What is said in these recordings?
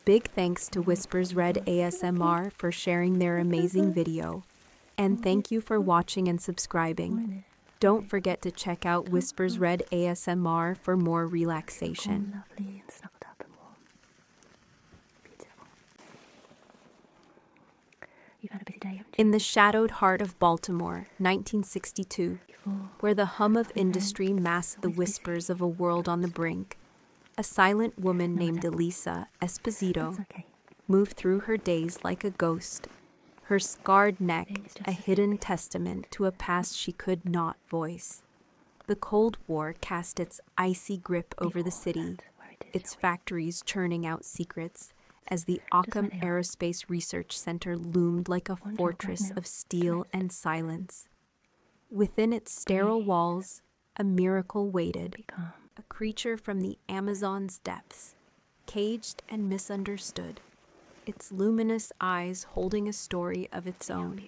Big thanks to WhispersRed ASMR for sharing their amazing video. And thank you for watching and subscribing. Don't forget to check out WhispersRed ASMR for more relaxation. Lovely and snuggled up and warm. Beautiful. You've had a busy day, haven't you? In the shadowed heart of Baltimore, 1962, where the hum of industry masked the whispers of a world on the brink, a silent woman named Elisa Esposito moved through her days like a ghost, her scarred neck a hidden testament to a past she could not voice. The Cold War cast its icy grip over the city, its factories churning out secrets, as the Occam Aerospace Research Center loomed like a fortress of steel and silence. Within its sterile walls, a miracle waited, a creature from the Amazon's depths, caged and misunderstood, its luminous eyes holding a story of its own.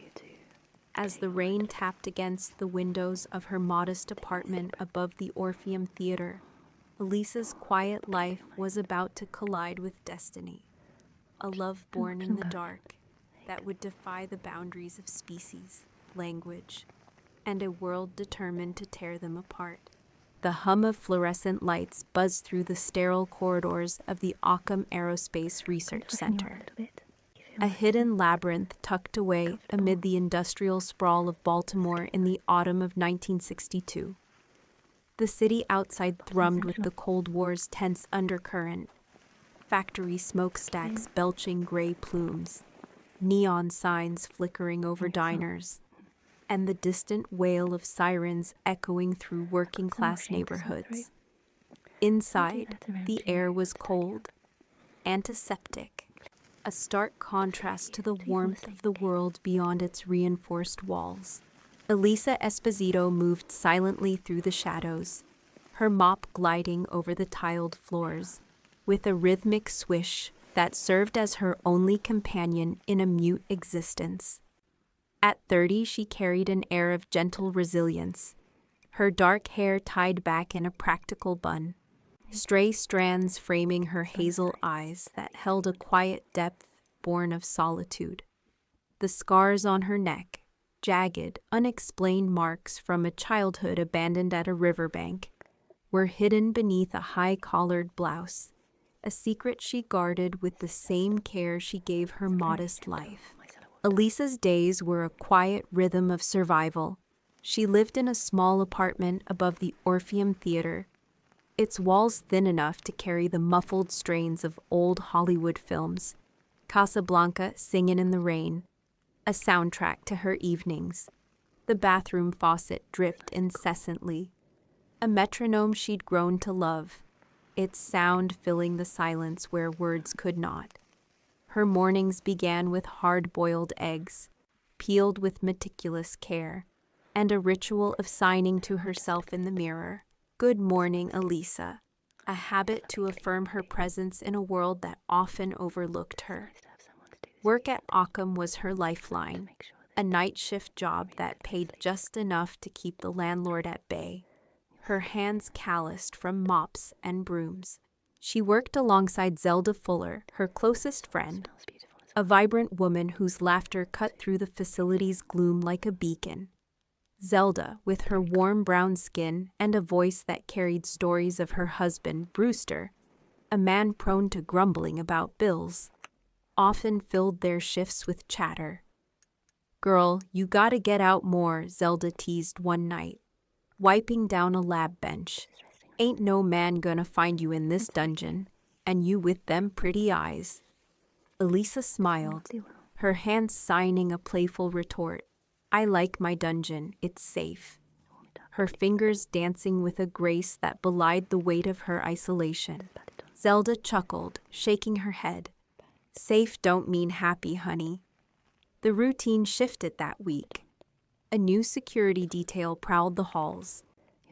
As the rain tapped against the windows of her modest apartment above the Orpheum Theater, Elisa's quiet life was about to collide with destiny, a love born in the dark that would defy the boundaries of species, language, and a world determined to tear them apart. The hum of fluorescent lights buzzed through the sterile corridors of the Occam Aerospace Research Center, a hidden labyrinth tucked away amid the industrial sprawl of Baltimore in the autumn of 1962. The city outside thrummed with the Cold War's tense undercurrent, factory smokestacks belching gray plumes, neon signs flickering over diners, and the distant wail of sirens echoing through working-class neighborhoods. Inside, the air was cold, antiseptic, a stark contrast to the warmth of the world beyond its reinforced walls. Elisa Esposito moved silently through the shadows, her mop gliding over the tiled floors, with a rhythmic swish that served as her only companion in a mute existence. At 30, she carried an air of gentle resilience, her dark hair tied back in a practical bun, stray strands framing her hazel eyes that held a quiet depth born of solitude. The scars on her neck, jagged, unexplained marks from a childhood abandoned at a riverbank, were hidden beneath a high-collared blouse, a secret she guarded with the same care she gave her modest life. Elisa's days were a quiet rhythm of survival. She lived in a small apartment above the Orpheum Theater, its walls thin enough to carry the muffled strains of old Hollywood films, Casablanca Singin' in the Rain, a soundtrack to her evenings. The bathroom faucet dripped incessantly, a metronome she'd grown to love, its sound filling the silence where words could not. Her mornings began with hard-boiled eggs, peeled with meticulous care, and a ritual of signing to herself in the mirror, "Good morning, Elisa," a habit to affirm her presence in a world that often overlooked her. Work at Occam was her lifeline, a night shift job that paid just enough to keep the landlord at bay, her hands calloused from mops and brooms. She worked alongside Zelda Fuller, her closest friend, a vibrant woman whose laughter cut through the facility's gloom like a beacon. Zelda, with her warm brown skin and a voice that carried stories of her husband, Brewster, a man prone to grumbling about bills, often filled their shifts with chatter. "Girl, you gotta get out more," Zelda teased one night, wiping down a lab bench. "Ain't no man gonna find you in this dungeon, and you with them pretty eyes." Elisa smiled, her hands signing a playful retort. "I like my dungeon, it's safe." Her fingers dancing with a grace that belied the weight of her isolation. Zelda chuckled, shaking her head. "Safe don't mean happy, honey." The routine shifted that week. A new security detail prowled the halls,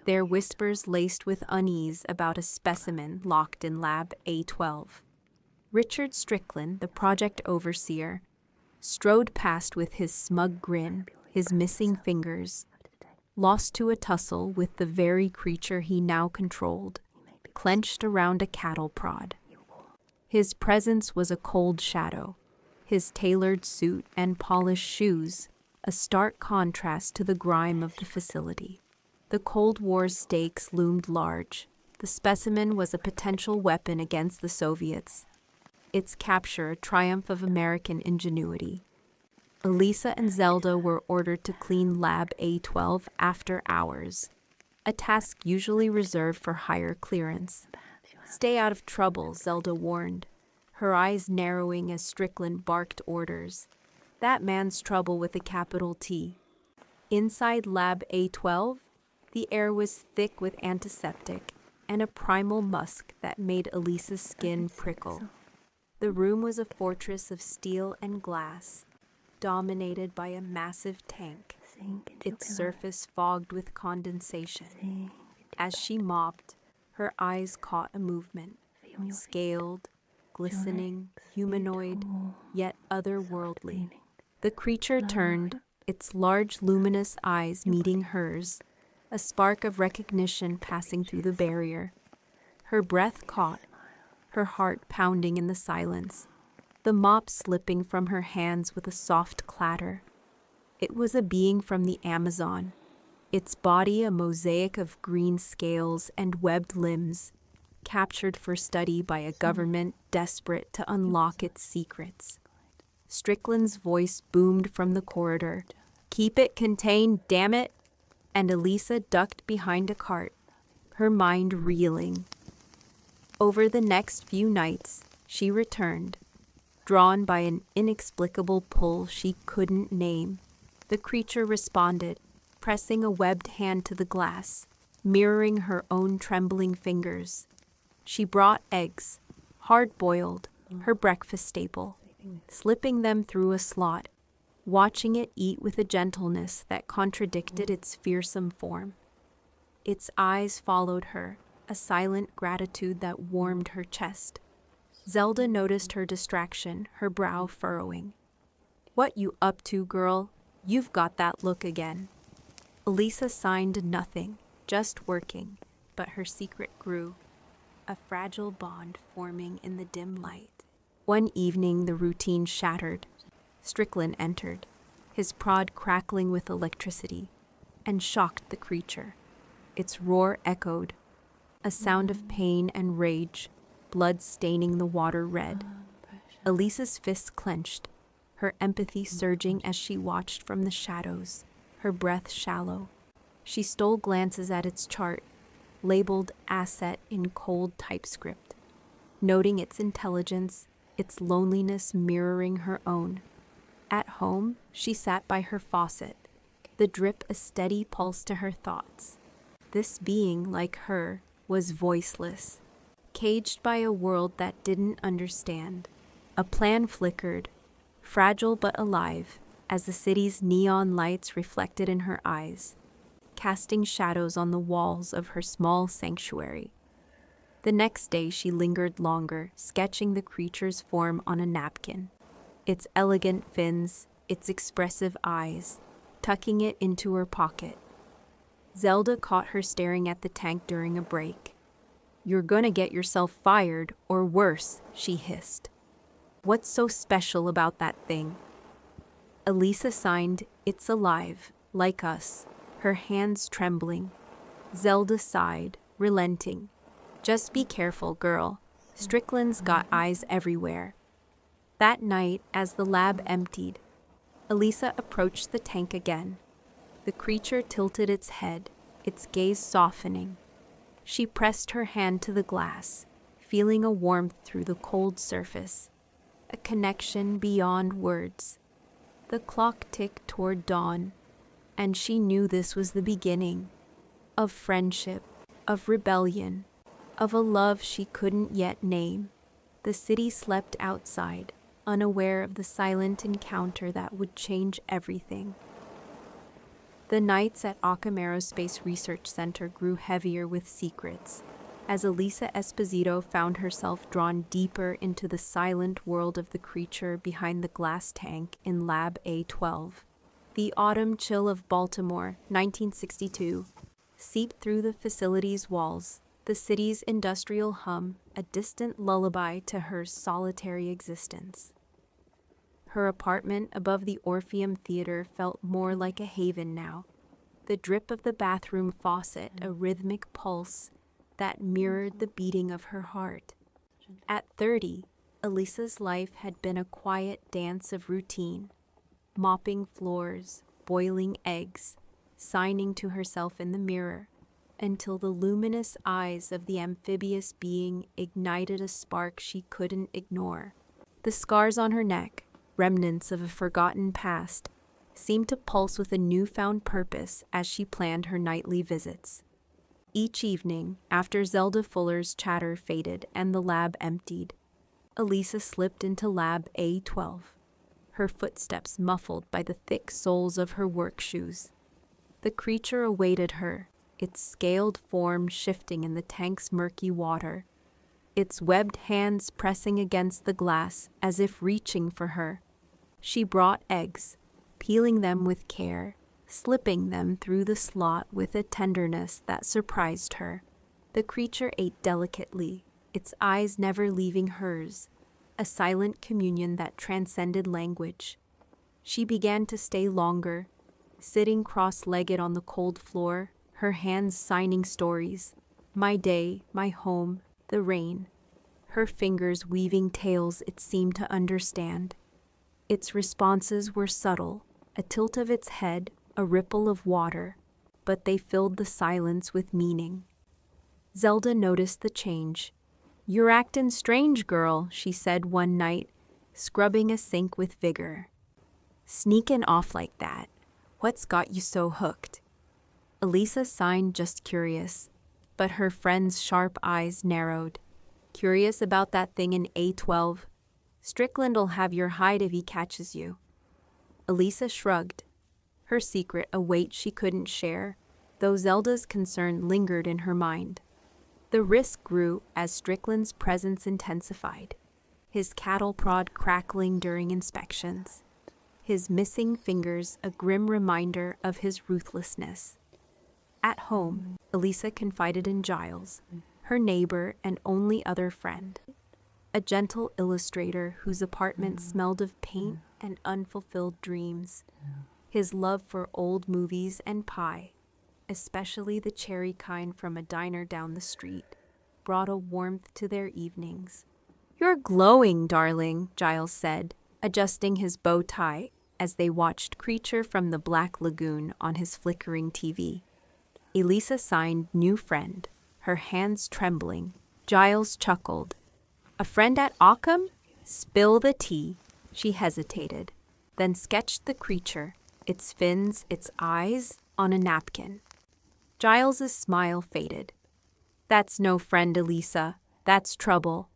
their whispers laced with unease about a specimen locked in Lab A12. Richard Strickland, the project overseer, strode past with his smug grin, his missing fingers, lost to a tussle with the very creature he now controlled, clenched around a cattle prod. His presence was a cold shadow, his tailored suit and polished shoes a stark contrast to the grime of the facility. The Cold War's stakes loomed large. The specimen was a potential weapon against the Soviets, its capture a triumph of American ingenuity. Elisa and Zelda were ordered to clean Lab A12 after hours, a task usually reserved for higher clearance. "Stay out of trouble," Zelda warned, her eyes narrowing as Strickland barked orders. That man's trouble with a capital T. Inside Lab A12, the air was thick with antiseptic and a primal musk that made Elisa's skin prickle. The room was a fortress of steel and glass, dominated by a massive tank, its surface fogged with condensation. As she mopped, her eyes caught a movement, scaled, glistening, humanoid, yet otherworldly. The creature turned, its large luminous eyes meeting hers, a spark of recognition passing through the barrier. Her breath caught, her heart pounding in the silence, the mop slipping from her hands with a soft clatter. It was a being from the Amazon, its body a mosaic of green scales and webbed limbs, captured for study by a government desperate to unlock its secrets. Strickland's voice boomed from the corridor. "Keep it contained, damn it!" And Elisa ducked behind a cart, her mind reeling. Over the next few nights, she returned, drawn by an inexplicable pull she couldn't name. The creature responded, pressing a webbed hand to the glass, mirroring her own trembling fingers. She brought eggs, hard-boiled, her breakfast staple, slipping them through a slot, watching it eat with a gentleness that contradicted its fearsome form. Its eyes followed her, a silent gratitude that warmed her chest. Zelda noticed her distraction, her brow furrowing. "What you up to, girl? You've got that look again." Elisa signed nothing, just working, but her secret grew, a fragile bond forming in the dim light. One evening the routine shattered. Strickland entered, his prod crackling with electricity, and shocked the creature. Its roar echoed, a sound of pain and rage, blood staining the water red. Elisa's fists clenched, her empathy surging as she watched from the shadows, her breath shallow. She stole glances at its chart, labeled asset in cold typescript, noting its intelligence, its loneliness mirroring her own. At home, she sat by her faucet, the drip a steady pulse to her thoughts. This being, like her, was voiceless, caged by a world that didn't understand. A plan flickered, fragile but alive, as the city's neon lights reflected in her eyes, casting shadows on the walls of her small sanctuary. The next day she lingered longer, sketching the creature's form on a napkin, its elegant fins, its expressive eyes, tucking it into her pocket. Zelda caught her staring at the tank during a break. "You're gonna get yourself fired, or worse," she hissed. "What's so special about that thing?" Elisa signed, "It's alive, like us," her hands trembling. Zelda sighed, relenting. "Just be careful, girl. Strickland's got eyes everywhere." That night, as the lab emptied, Elisa approached the tank again. The creature tilted its head, its gaze softening. She pressed her hand to the glass, feeling a warmth through the cold surface, a connection beyond words. The clock ticked toward dawn, and she knew this was the beginning of friendship, of rebellion, of a love she couldn't yet name. The city slept outside, unaware of the silent encounter that would change everything. The nights at Occam Aerospace Research Center grew heavier with secrets, as Elisa Esposito found herself drawn deeper into the silent world of the creature behind the glass tank in Lab A12. The autumn chill of Baltimore, 1962, seeped through the facility's walls, the city's industrial hum a distant lullaby to her solitary existence. Her apartment above the Orpheum Theater felt more like a haven now, the drip of the bathroom faucet a rhythmic pulse that mirrored the beating of her heart. At 30, Elisa's life had been a quiet dance of routine, mopping floors, boiling eggs, signing to herself in the mirror, until the luminous eyes of the amphibious being ignited a spark she couldn't ignore. The scars on her neck, remnants of a forgotten past, seemed to pulse with a newfound purpose as she planned her nightly visits. Each evening, after Zelda Fuller's chatter faded and the lab emptied, Elisa slipped into Lab A12, her footsteps muffled by the thick soles of her work shoes. The creature awaited her, its scaled form shifting in the tank's murky water, its webbed hands pressing against the glass as if reaching for her. She brought eggs, peeling them with care, slipping them through the slot with a tenderness that surprised her. The creature ate delicately, its eyes never leaving hers, a silent communion that transcended language. She began to stay longer, sitting cross-legged on the cold floor, her hands signing stories, my day, my home, the rain, her fingers weaving tales it seemed to understand. Its responses were subtle, a tilt of its head, a ripple of water, but they filled the silence with meaning. Zelda noticed the change. "You're actin' strange, girl," she said one night, scrubbing a sink with vigor. "Sneakin' off like that. What's got you so hooked?" Elisa signed, just curious, but her friend's sharp eyes narrowed. "Curious about that thing in A12? Strickland'll have your hide if he catches you." Elisa shrugged, her secret a weight she couldn't share, though Zelda's concern lingered in her mind. The risk grew as Strickland's presence intensified, his cattle prod crackling during inspections, his missing fingers a grim reminder of his ruthlessness. At home, Elisa confided in Giles, her neighbor and only other friend, a gentle illustrator whose apartment smelled of paint and unfulfilled dreams. His love for old movies and pie, especially the cherry kind from a diner down the street, brought a warmth to their evenings. "You're glowing, darling," Giles said, adjusting his bow tie as they watched Creature from the Black Lagoon on his flickering TV. Elisa signed new friend, her hands trembling. Giles chuckled. "A friend at Occam? Spill the tea." She hesitated, then sketched the creature, its fins, its eyes, on a napkin. Giles's smile faded. "That's no friend, Elisa. That's trouble."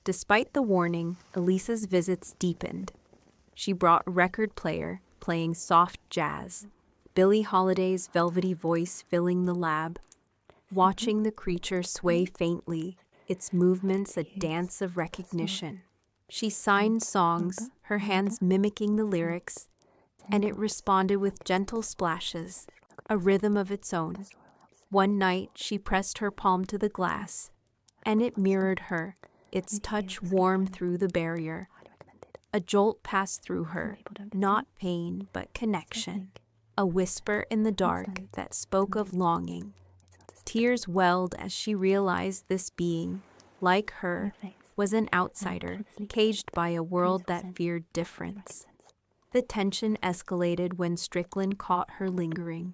Despite the warning, Elisa's visits deepened. She brought a record player, playing soft jazz, Billie Holiday's velvety voice filling the lab, watching the creature sway faintly, its movements a dance of recognition. She signed songs, her hands mimicking the lyrics, and it responded with gentle splashes, a rhythm of its own. One night, she pressed her palm to the glass, and it mirrored her, its touch warm through the barrier. A jolt passed through her, not pain, but connection. A whisper in the dark that spoke of longing. Tears welled as she realized this being, like her, was an outsider, caged by a world that feared difference. The tension escalated when Strickland caught her lingering.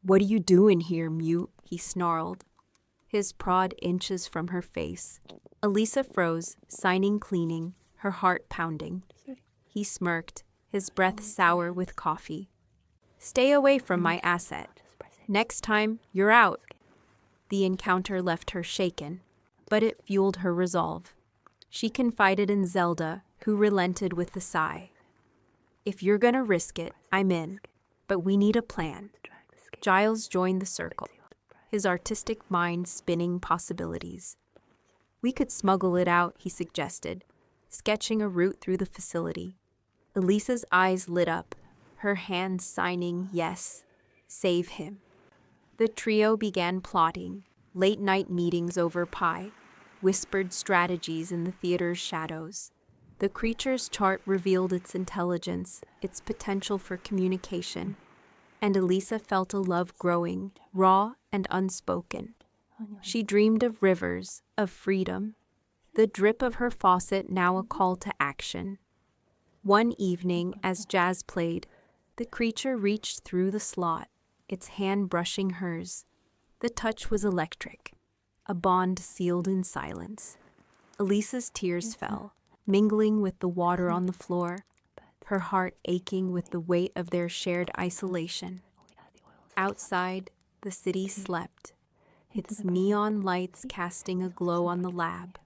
"What are you doing here, mute?" he snarled, his prod inches from her face. Elisa froze, signing cleaning, her heart pounding. He smirked, his breath sour with coffee. "Stay away from my asset. Next time, you're out." The encounter left her shaken, but it fueled her resolve. She confided in Zelda, who relented with a sigh. "If you're gonna risk it, I'm in, but we need a plan." Giles joined the circle, his artistic mind spinning possibilities. "We could smuggle it out," he suggested, sketching a route through the facility. Elisa's eyes lit up, her hands signing yes, save him. The trio began plotting, late-night meetings over pie, whispered strategies in the theater's shadows. The creature's chart revealed its intelligence, its potential for communication, and Elisa felt a love growing, raw and unspoken. She dreamed of rivers, of freedom, the drip of her faucet now a call to action. One evening, as jazz played, the creature reached through the slot, its hand brushing hers. The touch was electric, a bond sealed in silence. Elisa's tears fell, mingling with the water on the floor, her heart aching with the weight of their shared isolation. Outside, the city slept, its neon lights casting a glow on the lab,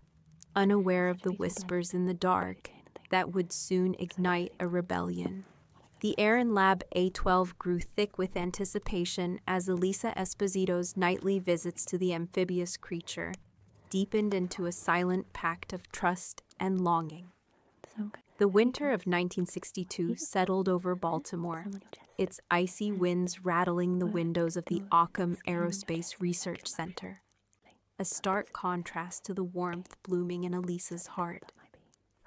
unaware of the whispers in the dark that would soon ignite a rebellion. The air in Lab A12 grew thick with anticipation as Elisa Esposito's nightly visits to the amphibious creature deepened into a silent pact of trust and longing. The winter of 1962 settled over Baltimore, its icy winds rattling the windows of the Occam Aerospace Research Center, a stark contrast to the warmth blooming in Elisa's heart.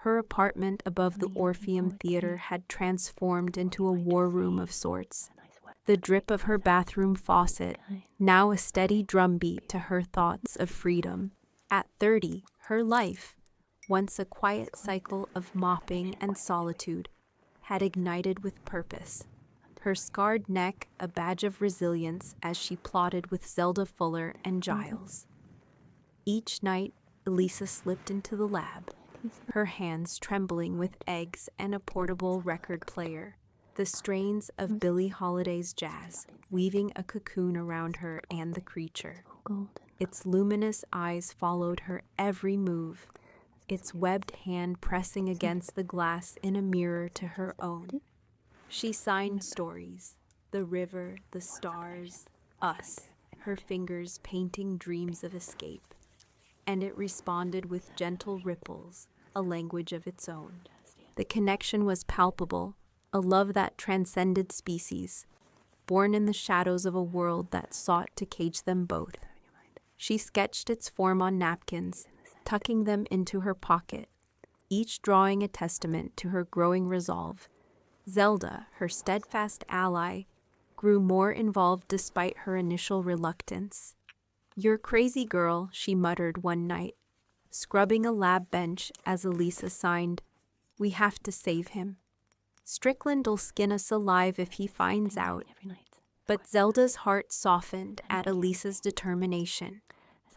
Her apartment above the Orpheum Theater had transformed into a war room of sorts. The drip of her bathroom faucet, now a steady drumbeat to her thoughts of freedom. At 30, her life, once a quiet cycle of mopping and solitude, had ignited with purpose. Her scarred neck a badge of resilience as she plotted with Zelda Fuller and Giles. Each night, Elisa slipped into the lab, her hands trembling with eggs and a portable record player, the strains of Billie Holiday's jazz weaving a cocoon around her and the creature. Its luminous eyes followed her every move, its webbed hand pressing against the glass in a mirror to her own. She signed stories, the river, the stars, us, her fingers painting dreams of escape. And it responded with gentle ripples, a language of its own. The connection was palpable, a love that transcended species, born in the shadows of a world that sought to cage them both. She sketched its form on napkins, tucking them into her pocket, each drawing a testament to her growing resolve. Zelda, her steadfast ally, grew more involved despite her initial reluctance. "You're crazy, girl," she muttered one night, scrubbing a lab bench as Elisa signed, "We have to save him. Strickland'll skin us alive if he finds out." But Zelda's heart softened at Elisa's determination,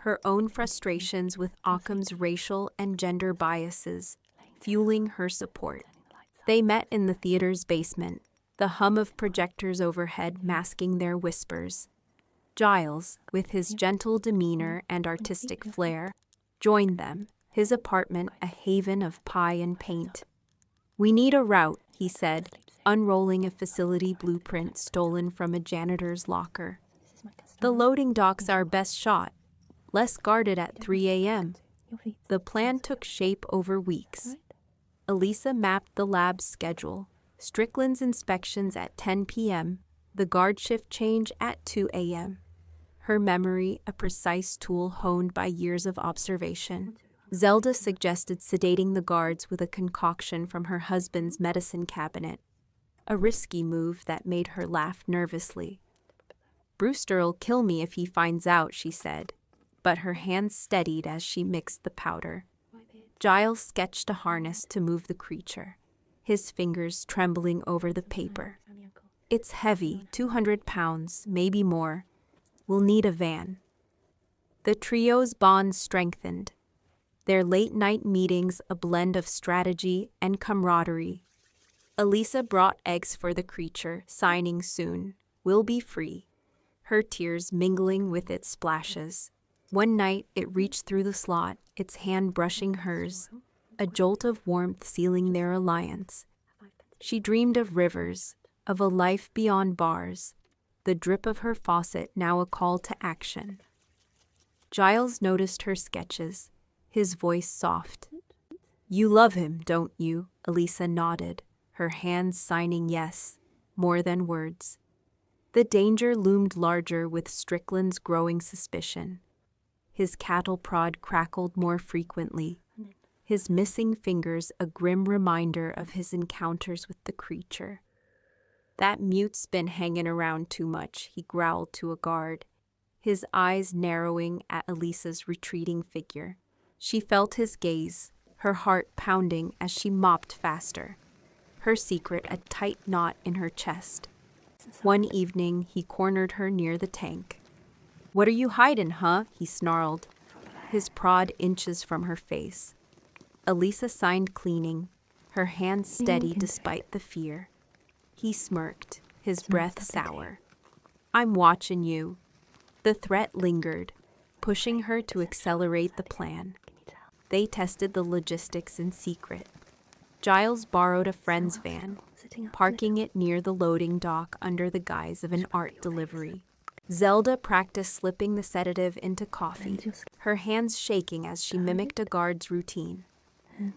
her own frustrations with Occam's racial and gender biases fueling her support. They met in the theater's basement, the hum of projectors overhead masking their whispers. Giles, with his gentle demeanor and artistic flair, joined them, his apartment a haven of pie and paint. "We need a route," he said, unrolling a facility blueprint stolen from a janitor's locker. "The loading docks are best shot, less guarded at 3 a.m. The plan took shape over weeks. Elisa mapped the lab's schedule, Strickland's inspections at 10 p.m., the guard shift change at 2 a.m. Her memory, a precise tool honed by years of observation. Zelda suggested sedating the guards with a concoction from her husband's medicine cabinet, a risky move that made her laugh nervously. "Brewster'll kill me if he finds out," she said, but her hands steadied as she mixed the powder. Giles sketched a harness to move the creature, his fingers trembling over the paper. "It's heavy, 200 pounds, maybe more. We'll need a van." The trio's bond strengthened, their late-night meetings a blend of strategy and camaraderie. Elisa brought eggs for the creature, signing soon, "We'll be free," her tears mingling with its splashes. One night it reached through the slot, its hand brushing hers, a jolt of warmth sealing their alliance. She dreamed of rivers, of a life beyond bars, the drip of her faucet now a call to action. Giles noticed her sketches, his voice soft. "You love him, don't you?" Elisa nodded, her hands signing yes, more than words. The danger loomed larger with Strickland's growing suspicion. His cattle prod crackled more frequently, his missing fingers a grim reminder of his encounters with the creature. "That mute's been hanging around too much," he growled to a guard, his eyes narrowing at Elisa's retreating figure. She felt his gaze, her heart pounding as she mopped faster, her secret a tight knot in her chest. One evening, he cornered her near the tank. "What are you hiding, huh?" he snarled, his prod inches from her face. Elisa signed cleaning, her hands steady despite the fear. He smirked, his breath sour. "I'm watching you." The threat lingered, pushing her to accelerate the plan. They tested the logistics in secret. Giles borrowed a friend's van, parking it near the loading dock under the guise of an art delivery. Zelda practiced slipping the sedative into coffee, her hands shaking as she mimicked a guard's routine.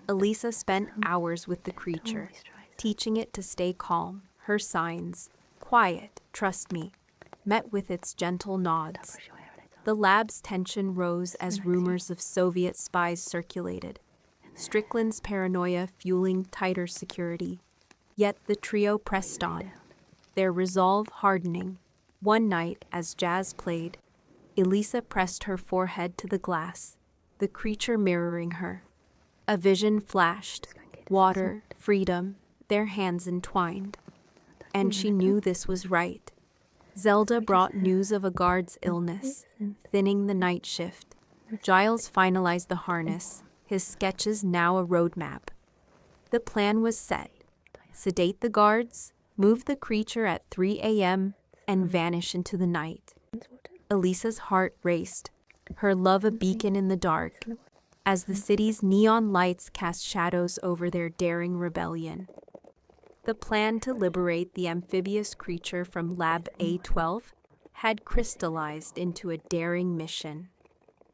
Elisa spent hours with the creature, teaching it to stay calm, her signs, quiet, trust me, met with its gentle nods. The lab's tension rose as rumors of Soviet spies circulated, Strickland's paranoia fueling tighter security. Yet the trio pressed on, their resolve hardening. One night, as jazz played, Elisa pressed her forehead to the glass, the creature mirroring her. A vision flashed, water, freedom, their hands entwined. And she knew this was right. Zelda brought news of a guard's illness, thinning the night shift. Giles finalized the harness, his sketches now a roadmap. The plan was set. Sedate the guards, move the creature at 3 a.m., and vanish into the night. Elisa's heart raced, her love a beacon in the dark, as the city's neon lights cast shadows over their daring rebellion. The plan to liberate the amphibious creature from Lab A12 had crystallized into a daring mission,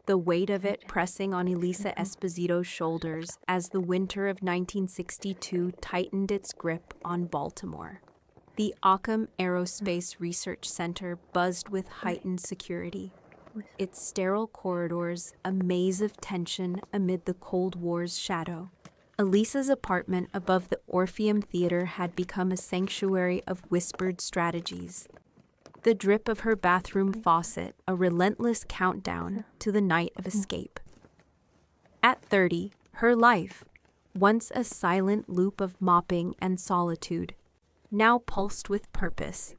the weight of it pressing on Elisa Esposito's shoulders as the winter of 1962 tightened its grip on Baltimore. The Occam Aerospace Research Center buzzed with heightened security, its sterile corridors a maze of tension amid the Cold War's shadow. Elisa's apartment above the Orpheum Theater had become a sanctuary of whispered strategies. The drip of her bathroom faucet a relentless countdown to the night of escape. At 30, her life, once a silent loop of mopping and solitude, now pulsed with purpose,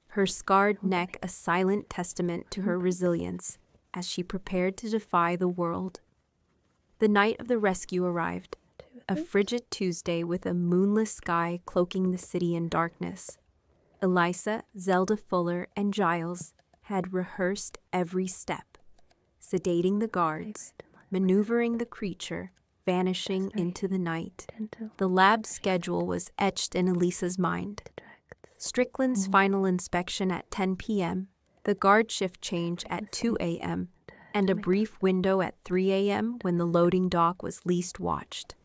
her scarred neck a silent testament to her resilience as she prepared to defy the world. The night of the rescue arrived, a frigid Tuesday with a moonless sky cloaking the city in darkness. Elisa, Zelda Fuller, and Giles had rehearsed every step, sedating the guards, maneuvering the creature, vanishing into the night. The lab schedule was etched in Elisa's mind. Strickland's final inspection at 10 p.m., the guard shift change at 2 a.m., and a brief window at 3 a.m. when the loading dock was least watched.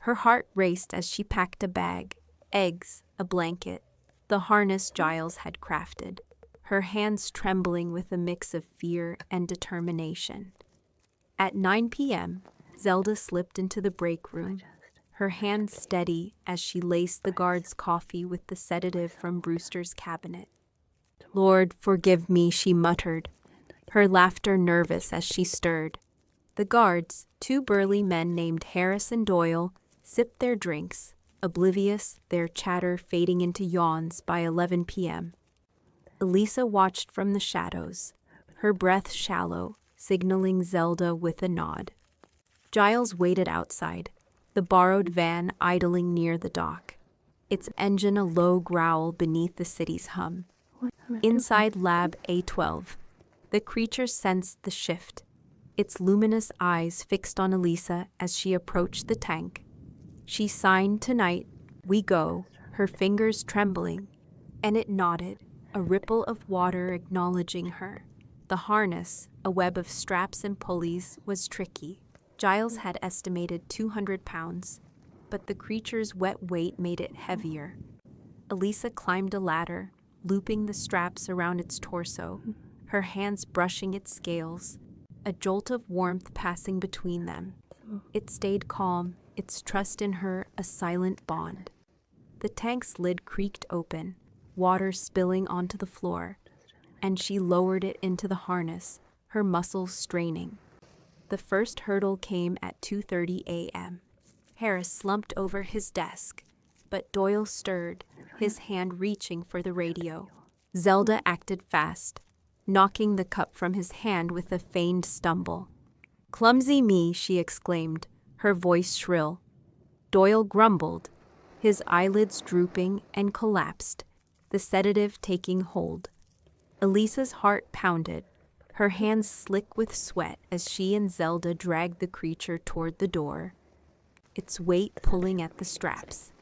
Her heart raced as she packed a bag, eggs, a blanket, the harness Giles had crafted, her hands trembling with a mix of fear and determination. At 9 p.m., Zelda slipped into the break room, her hands steady as she laced the guard's coffee with the sedative from Brewster's cabinet. "Lord, forgive me," she muttered, her laughter nervous as she stirred. The guards, two burly men named Harris and Doyle, sipped their drinks, oblivious, their chatter fading into yawns by 11 p.m. Elisa watched from the shadows, her breath shallow, signaling Zelda with a nod. Giles waited outside, the borrowed van idling near the dock, its engine a low growl beneath the city's hum. Inside Lab A12, the creature sensed the shift, its luminous eyes fixed on Elisa as she approached the tank. She signed tonight, "We go," her fingers trembling, and it nodded, a ripple of water acknowledging her. The harness, a web of straps and pulleys, was tricky. Giles had estimated 200 pounds, but the creature's wet weight made it heavier. Elisa climbed a ladder, looping the straps around its torso, her hands brushing its scales. a jolt of warmth passing between them. It stayed calm, its trust in her a silent bond. The tank's lid creaked open, water spilling onto the floor, and she lowered it into the harness, her muscles straining. The first hurdle came at 2:30 a.m. Harris slumped over his desk, but Doyle stirred, his hand reaching for the radio. Zelda acted fast, knocking the cup from his hand with a feigned stumble. "Clumsy me," she exclaimed, her voice shrill. Doyle grumbled, his eyelids drooping and collapsed, the sedative taking hold. Elisa's heart pounded, her hands slick with sweat as she and Zelda dragged the creature toward the door, its weight pulling at the straps.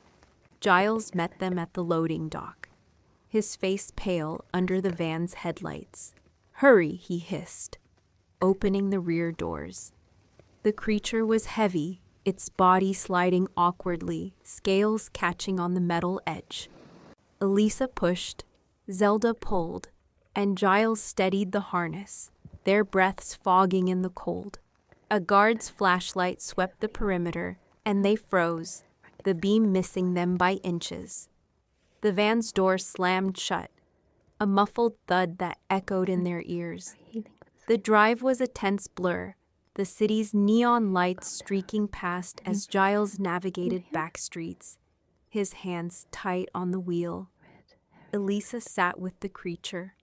Giles met them at the loading dock, his face pale under the van's headlights. "Hurry," he hissed, opening the rear doors. The creature was heavy, its body sliding awkwardly, scales catching on the metal edge. Elisa pushed, Zelda pulled, and Giles steadied the harness, their breaths fogging in the cold. A guard's flashlight swept the perimeter, and they froze, the beam missing them by inches. The van's door slammed shut, a muffled thud that echoed in their ears. The drive was a tense blur, the city's neon lights streaking past as Giles navigated back streets, his hands tight on the wheel. Elisa sat with the creature,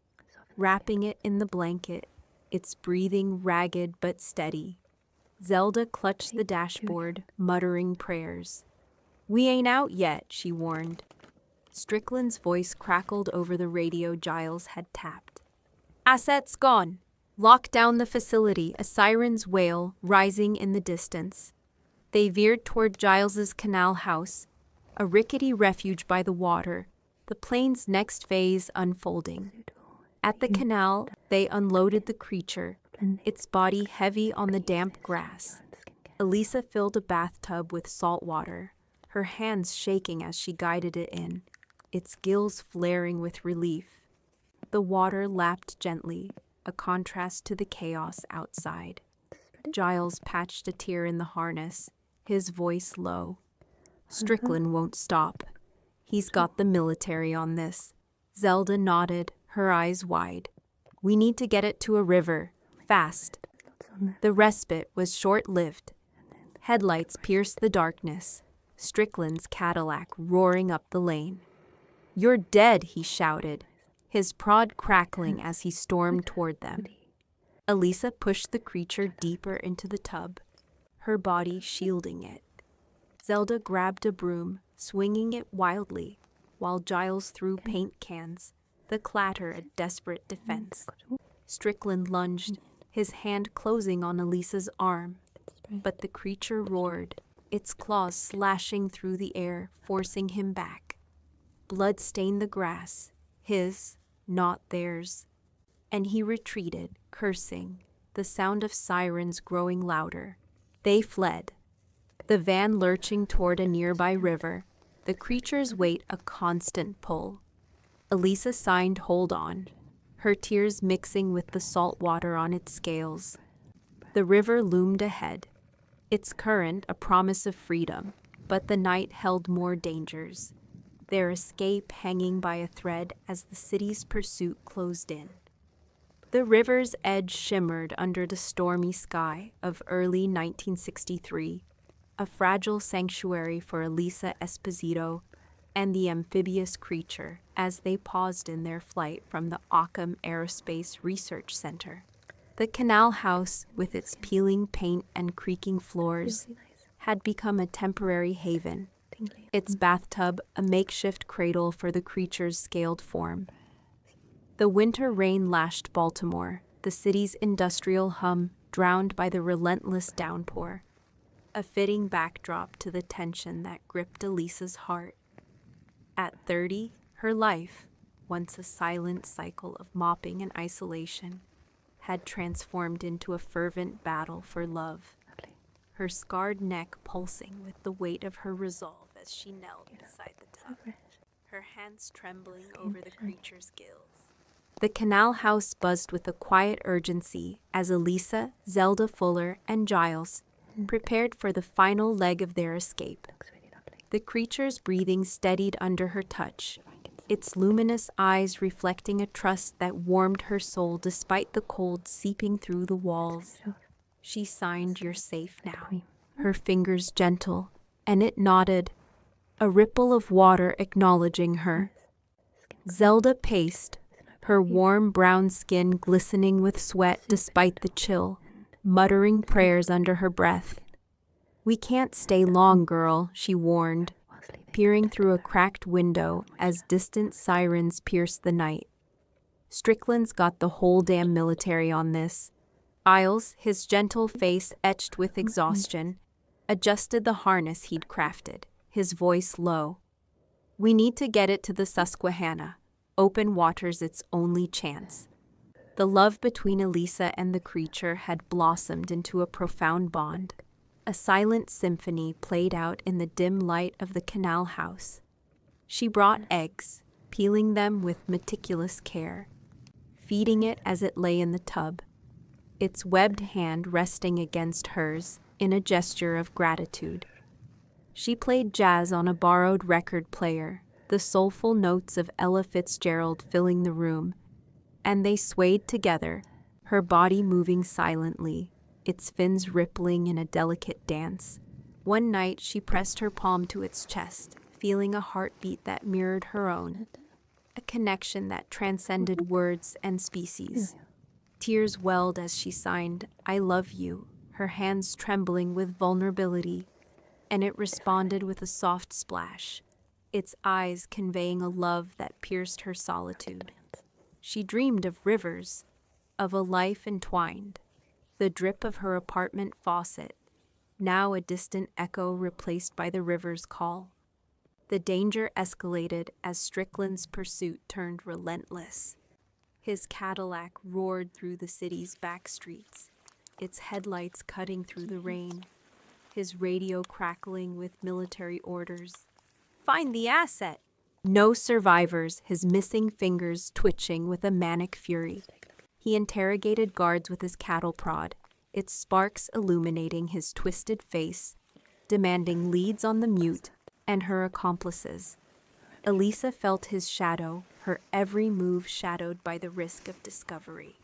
wrapping it in the blanket, its breathing ragged but steady. Zelda clutched the dashboard, muttering prayers. "We ain't out yet," she warned. Strickland's voice crackled over the radio Giles had tapped. "Assets gone. Lock down the facility," a siren's wail rising in the distance. They veered toward Giles's canal house, a rickety refuge by the water, the plane's next phase unfolding. At the canal, they unloaded the creature, its body heavy on the damp grass. Elisa filled a bathtub with salt water, her hands shaking as she guided it in, its gills flaring with relief. The water lapped gently, a contrast to the chaos outside. Giles patched a tear in the harness, his voice low. "Strickland won't stop. He's got the military on this." Zelda nodded, her eyes wide. "We need to get it to a river, fast." The respite was short-lived. Headlights pierced the darkness, Strickland's Cadillac roaring up the lane. "You're dead," he shouted, his prod crackling as he stormed toward them. Elisa pushed the creature deeper into the tub, her body shielding it. Zelda grabbed a broom, swinging it wildly, while Giles threw paint cans, the clatter a desperate defense. Strickland lunged, his hand closing on Elisa's arm, but the creature roared, its claws slashing through the air, forcing him back. Blood stained the grass, his, not theirs, and he retreated, cursing, the sound of sirens growing louder. They fled, the van lurching toward a nearby river, the creature's weight a constant pull. Elisa signed hold on, her tears mixing with the salt water on its scales. The river loomed ahead, its current a promise of freedom, but the night held more dangers, their escape hanging by a thread as the city's pursuit closed in. The river's edge shimmered under the stormy sky of early 1963, a fragile sanctuary for Elisa Esposito and the amphibious creature as they paused in their flight from the Occam Aerospace Research Center. The canal house, with its peeling paint and creaking floors, had become a temporary haven, its bathtub a makeshift cradle for the creature's scaled form. The winter rain lashed Baltimore, the city's industrial hum drowned by the relentless downpour, a fitting backdrop to the tension that gripped Elisa's heart. At 30, her life, once a silent cycle of mopping and isolation, had transformed into a fervent battle for love, her scarred neck pulsing with the weight of her resolve as she knelt beside the tub, her hands trembling over the creature's gills. The canal house buzzed with a quiet urgency as Elisa, Zelda Fuller, and Giles prepared for the final leg of their escape. Looks really lovely. The creature's breathing steadied under her touch, its luminous eyes reflecting a trust that warmed her soul despite the cold seeping through the walls. She signed, "You're safe now," her fingers gentle, and it nodded, a ripple of water acknowledging her. Zelda paced, her warm brown skin glistening with sweat despite the chill, muttering prayers under her breath. "We can't stay long, girl," she warned, peering through a cracked window as distant sirens pierced the night. "Strickland's got the whole damn military on this." Isles, his gentle face etched with exhaustion, adjusted the harness he'd crafted, his voice low. "We need to get it to the Susquehanna. Open water's its only chance." The love between Elisa and the creature had blossomed into a profound bond. A silent symphony played out in the dim light of the canal house. She brought eggs, peeling them with meticulous care, feeding it as it lay in the tub, its webbed hand resting against hers in a gesture of gratitude. She played jazz on a borrowed record player, the soulful notes of Ella Fitzgerald filling the room, and they swayed together, her body moving silently, its fins rippling in a delicate dance. One night she pressed her palm to its chest, feeling a heartbeat that mirrored her own, a connection that transcended words and species. Tears welled as she signed, "I love you," her hands trembling with vulnerability, and it responded with a soft splash, its eyes conveying a love that pierced her solitude. She dreamed of rivers, of a life entwined. The drip of her apartment faucet, now a distant echo replaced by the river's call. The danger escalated as Strickland's pursuit turned relentless. His Cadillac roared through the city's back streets, its headlights cutting through the rain, his radio crackling with military orders. "Find the asset!" No survivors, his missing fingers twitching with a manic fury. He interrogated guards with his cattle prod, its sparks illuminating his twisted face, demanding leads on the mute and her accomplices. Elisa felt his shadow, her every move shadowed by the risk of discovery.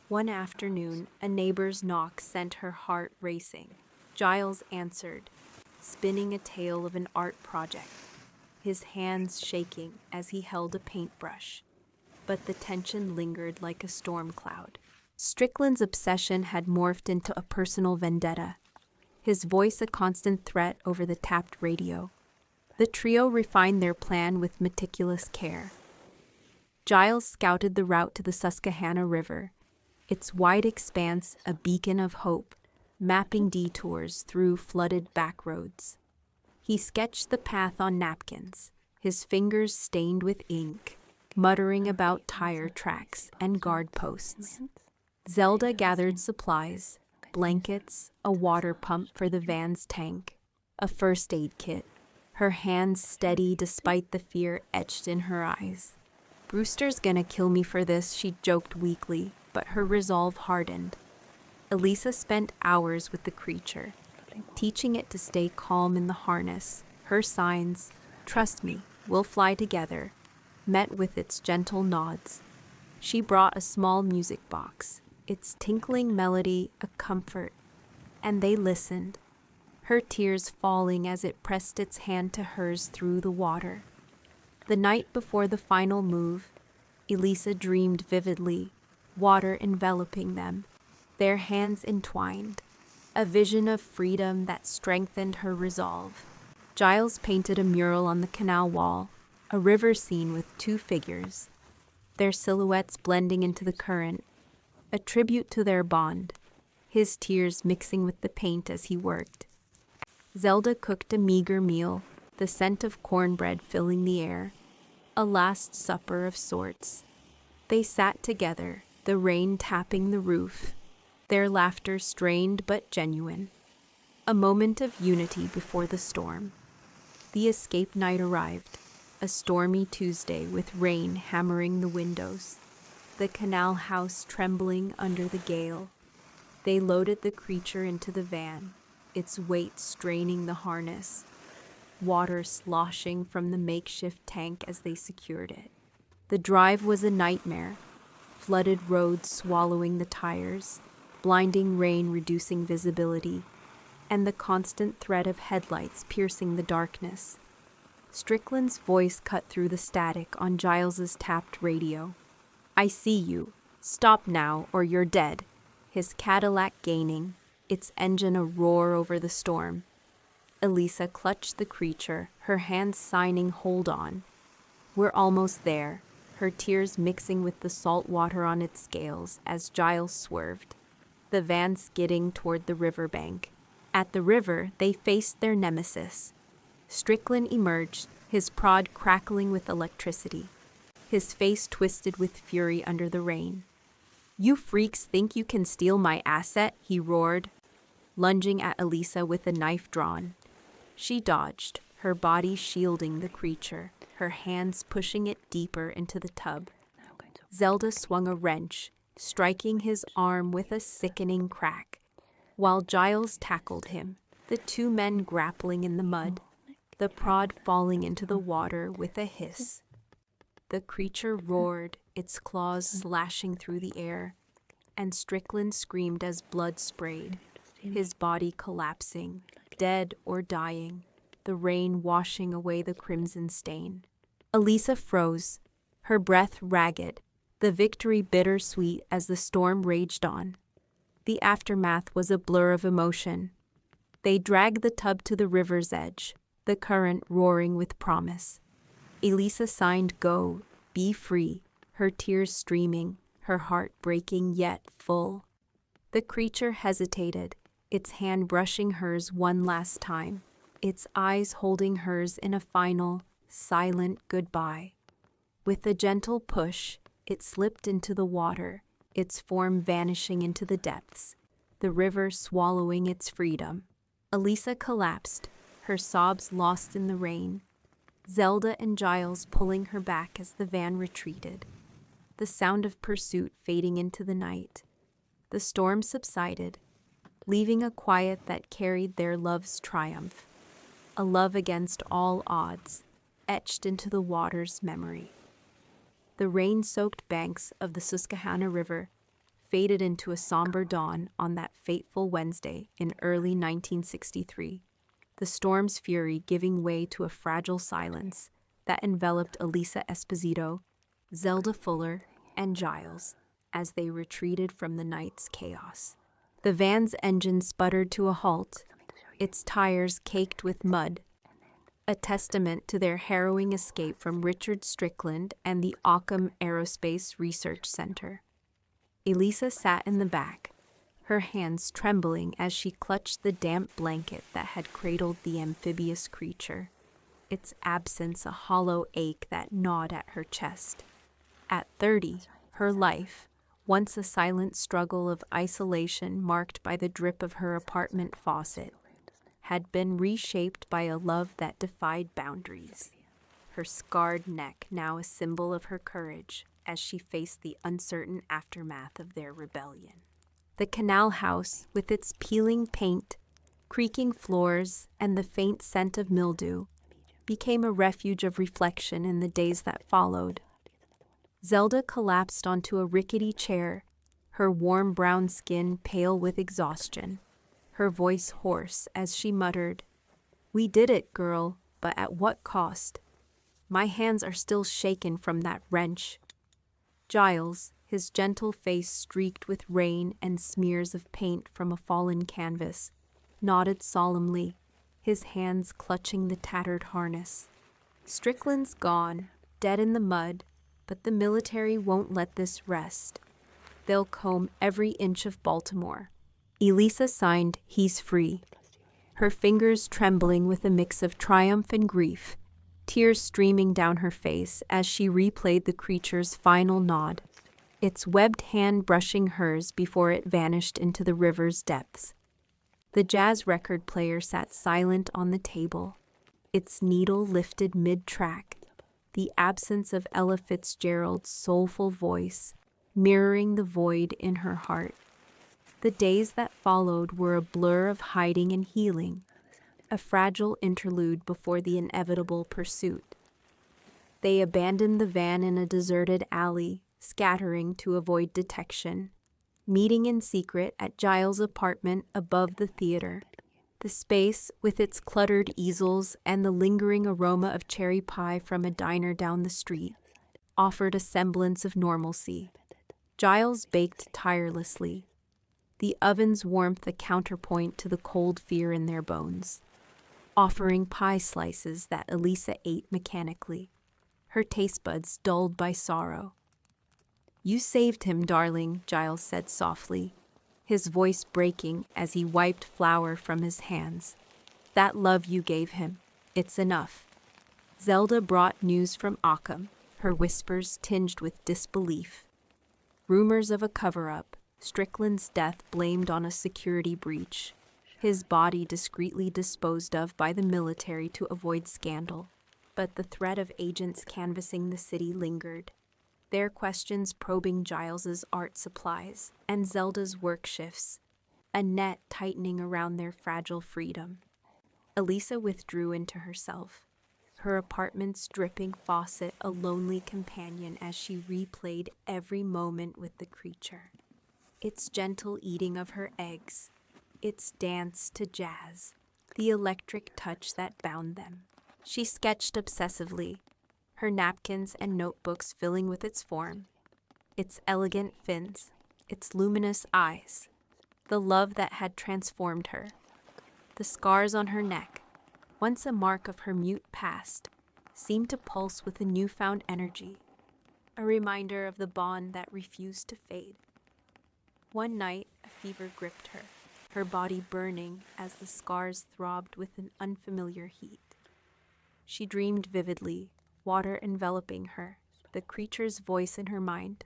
One afternoon, a neighbor's knock sent her heart racing. Giles answered, spinning a tale of an art project, his hands shaking as he held a paintbrush. But the tension lingered like a storm cloud. Strickland's obsession had morphed into a personal vendetta, his voice a constant threat over the tapped radio. The trio refined their plan with meticulous care. Giles scouted the route to the Susquehanna River, its wide expanse a beacon of hope, mapping detours through flooded backroads. He sketched the path on napkins, his fingers stained with ink, muttering about tire tracks and guard posts. Zelda gathered supplies, blankets, a water pump for the van's tank, a first aid kit, her hands steady despite the fear etched in her eyes. "Brewster's gonna kill me for this," she joked weakly, but her resolve hardened. Elisa spent hours with the creature, teaching it to stay calm in the harness. Her signs, "Trust me, we'll fly together," met with its gentle nods. She brought a small music box, its tinkling melody a comfort, and they listened, her tears falling as it pressed its hand to hers through the water. The night before the final move, Elisa dreamed vividly, water enveloping them, their hands entwined, a vision of freedom that strengthened her resolve. Giles painted a mural on the canal wall, a river scene with two figures, their silhouettes blending into the current, a tribute to their bond, his tears mixing with the paint as he worked. Zelda cooked a meager meal, the scent of cornbread filling the air, a last supper of sorts. They sat together, the rain tapping the roof, their laughter strained but genuine. A moment of unity before the storm. The escape night arrived, a stormy Tuesday with rain hammering the windows. the canal house trembling under the gale. They loaded the creature into the van, its weight straining the harness, water sloshing from the makeshift tank as they secured it. The drive was a nightmare, flooded roads swallowing the tires, blinding rain reducing visibility, and the constant threat of headlights piercing the darkness. Strickland's voice cut through the static on Giles's tapped radio. "I see you. Stop now, or you're dead." His Cadillac gaining, its engine a roar over the storm. Elisa clutched the creature, her hands signing "hold on." "We're almost there," her tears mixing with the salt water on its scales as Giles swerved, the van skidding toward the riverbank. At the river, they faced their nemesis. Strickland emerged, his prod crackling with electricity, his face twisted with fury under the rain. "You freaks think you can steal my asset?" he roared, lunging at Elisa with a knife drawn. She dodged, her body shielding the creature, her hands pushing it deeper into the tub. Zelda swung a wrench, striking his arm with a sickening crack, while Giles tackled him, the two men grappling in the mud, the prod falling into the water with a hiss. The creature roared, its claws slashing through the air, and Strickland screamed as blood sprayed, his body collapsing, dead or dying, the rain washing away the crimson stain. Elisa froze, her breath ragged, the victory bittersweet as the storm raged on. The aftermath was a blur of emotion. They dragged the tub to the river's edge, the current roaring with promise. Elisa signed go, be free, her tears streaming, her heart breaking yet full. The creature hesitated, its hand brushing hers one last time, its eyes holding hers in a final, silent goodbye. With a gentle push, it slipped into the water, its form vanishing into the depths, the river swallowing its freedom. Elisa collapsed, her sobs lost in the rain, Zelda and Giles pulling her back as the van retreated, the sound of pursuit fading into the night. The storm subsided, leaving a quiet that carried their love's triumph, a love against all odds, etched into the water's memory. The rain-soaked banks of the Susquehanna River faded into a somber dawn on that fateful Wednesday in early 1963, the storm's fury giving way to a fragile silence that enveloped Elisa Esposito, Zelda Fuller, and Giles as they retreated from the night's chaos. The van's engine sputtered to a halt, its tires caked with mud, a testament to their harrowing escape from Richard Strickland and the Occam Aerospace Research Center. Elisa sat in the back, her hands trembling as she clutched the damp blanket that had cradled the amphibious creature, its absence a hollow ache that gnawed at her chest. At 30, her life, once a silent struggle of isolation marked by the drip of her apartment faucet, had been reshaped by a love that defied boundaries, her scarred neck now a symbol of her courage as she faced the uncertain aftermath of their rebellion. The canal house, with its peeling paint, creaking floors, and the faint scent of mildew, became a refuge of reflection in the days that followed. Zelda collapsed onto a rickety chair, her warm brown skin pale with exhaustion, her voice hoarse as she muttered, "We did it, girl, but at what cost? My hands are still shaken from that wrench." Giles, his gentle face streaked with rain and smears of paint from a fallen canvas, nodded solemnly, his hands clutching the tattered harness. "Strickland's gone, dead in the mud, but the military won't let this rest. They'll comb every inch of Baltimore." Elisa signed, "He's free," her fingers trembling with a mix of triumph and grief, tears streaming down her face as she replayed the creature's final nod, its webbed hand brushing hers before it vanished into the river's depths. The jazz record player sat silent on the table, its needle lifted mid-track, the absence of Ella Fitzgerald's soulful voice, mirroring the void in her heart. The days that followed were a blur of hiding and healing, a fragile interlude before the inevitable pursuit. They abandoned the van in a deserted alley, scattering to avoid detection, meeting in secret at Giles' apartment above the theater. The space, with its cluttered easels and the lingering aroma of cherry pie from a diner down the street, offered a semblance of normalcy. Giles baked tirelessly, the oven's warmth a counterpoint to the cold fear in their bones, offering pie slices that Elisa ate mechanically, her taste buds dulled by sorrow. "You saved him, darling," Giles said softly, his voice breaking as he wiped flour from his hands. "That love you gave him, it's enough." Zelda brought news from Occam, her whispers tinged with disbelief. Rumors of a cover-up, Strickland's death blamed on a security breach, his body discreetly disposed of by the military to avoid scandal. But the threat of agents canvassing the city lingered, their questions probing Giles's art supplies and Zelda's work shifts, a net tightening around their fragile freedom. Elisa withdrew into herself, her apartment's dripping faucet a lonely companion as she replayed every moment with the creature. Its gentle eating of her eggs, its dance to jazz, the electric touch that bound them. She sketched obsessively, her napkins and notebooks filling with its form, its elegant fins, its luminous eyes, the love that had transformed her. The scars on her neck, once a mark of her mute past, seemed to pulse with a newfound energy, a reminder of the bond that refused to fade. One night, a fever gripped her body burning as the scars throbbed with an unfamiliar heat. She dreamed vividly, water enveloping her, the creature's voice in her mind,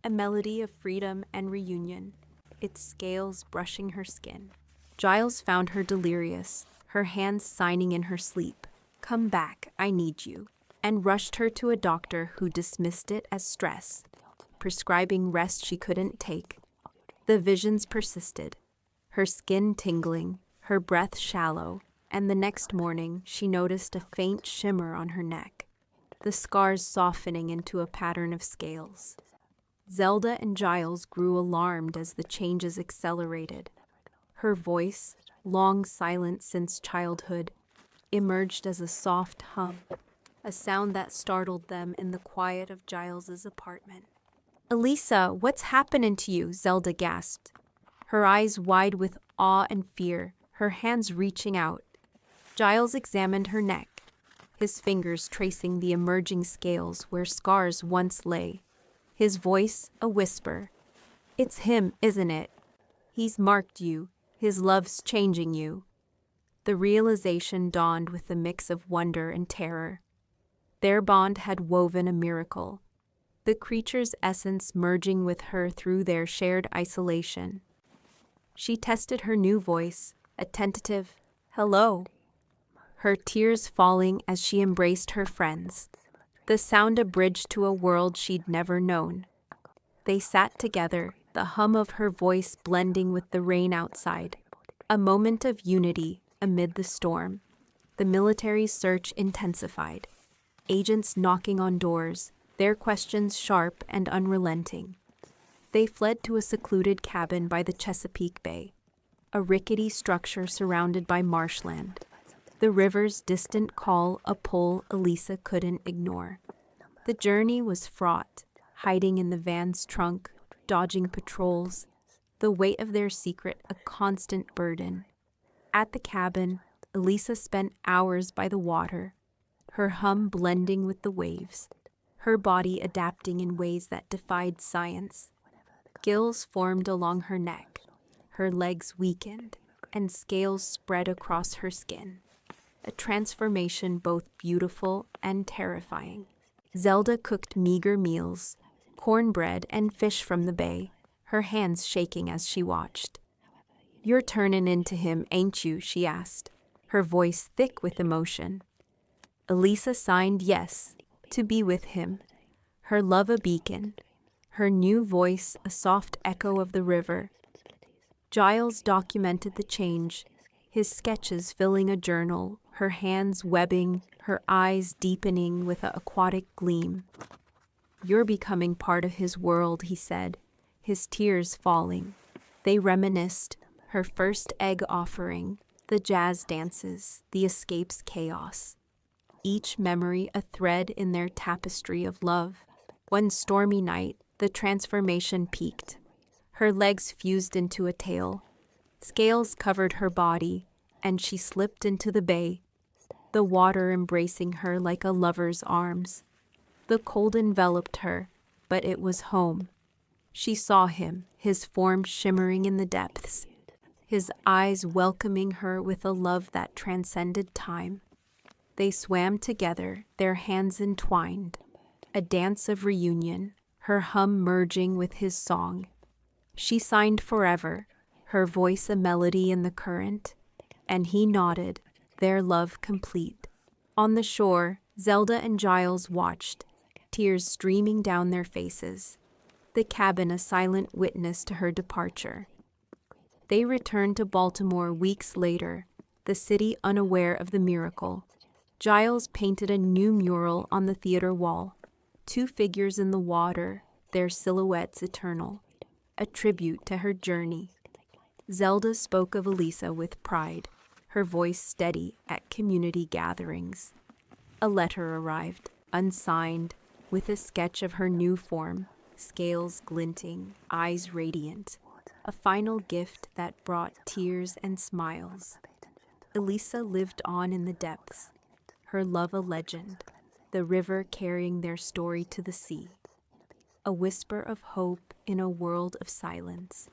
a melody of freedom and reunion, its scales brushing her skin. Giles found her delirious, her hands signing in her sleep, "Come back, I need you," and rushed her to a doctor who dismissed it as stress, prescribing rest she couldn't take. The visions persisted, her skin tingling, her breath shallow, and the next morning she noticed a faint shimmer on her neck, the scars softening into a pattern of scales. Zelda and Giles grew alarmed as the changes accelerated. Her voice, long silent since childhood, emerged as a soft hum, a sound that startled them in the quiet of Giles's apartment. "Elisa, what's happening to you?" Zelda gasped, her eyes wide with awe and fear, her hands reaching out. Giles examined her neck, his fingers tracing the emerging scales where scars once lay, his voice a whisper. "It's him, isn't it? He's marked you. His love's changing you." The realization dawned with a mix of wonder and terror. Their bond had woven a miracle, the creature's essence merging with her through their shared isolation. She tested her new voice, a tentative "hello," her tears falling as she embraced her friends, the sound a bridge to a world she'd never known. They sat together, the hum of her voice blending with the rain outside, a moment of unity amid the storm. The military's search intensified, agents knocking on doors, their questions sharp and unrelenting. They fled to a secluded cabin by the Chesapeake Bay, a rickety structure surrounded by marshland, the river's distant call a pull Elisa couldn't ignore. The journey was fraught, hiding in the van's trunk, dodging patrols, the weight of their secret a constant burden. At the cabin, Elisa spent hours by the water, her hum blending with the waves, her body adapting in ways that defied science. Gills formed along her neck, her legs weakened, and scales spread across her skin. A transformation both beautiful and terrifying. Zelda cooked meager meals, cornbread and fish from the bay, her hands shaking as she watched. "You're turnin' into him, ain't you?" she asked, her voice thick with emotion. Elisa signed yes, to be with him, her love a beacon, her new voice a soft echo of the river. Giles documented the change, his sketches filling a journal, her hands webbing, her eyes deepening with an aquatic gleam. "You're becoming part of his world," he said, his tears falling. They reminisced, her first egg offering, the jazz dances, the escape's chaos. Each memory a thread in their tapestry of love. One stormy night, the transformation peaked. Her legs fused into a tail. Scales covered her body, and she slipped into the bay, the water embracing her like a lover's arms. The cold enveloped her, but it was home. She saw him, his form shimmering in the depths, his eyes welcoming her with a love that transcended time. They swam together, their hands entwined, a dance of reunion, her hum merging with his song. She signed forever, her voice a melody in the current, and he nodded, their love complete. On the shore, Zelda and Giles watched, tears streaming down their faces, the cabin a silent witness to her departure. They returned to Baltimore weeks later, the city unaware of the miracle. Giles painted a new mural on the theater wall, two figures in the water, their silhouettes eternal, a tribute to her journey. Zelda spoke of Elisa with pride, her voice steady at community gatherings. A letter arrived, unsigned, with a sketch of her new form, scales glinting, eyes radiant, a final gift that brought tears and smiles. Elisa lived on in the depths, her love a legend, the river carrying their story to the sea. A whisper of hope in a world of silence.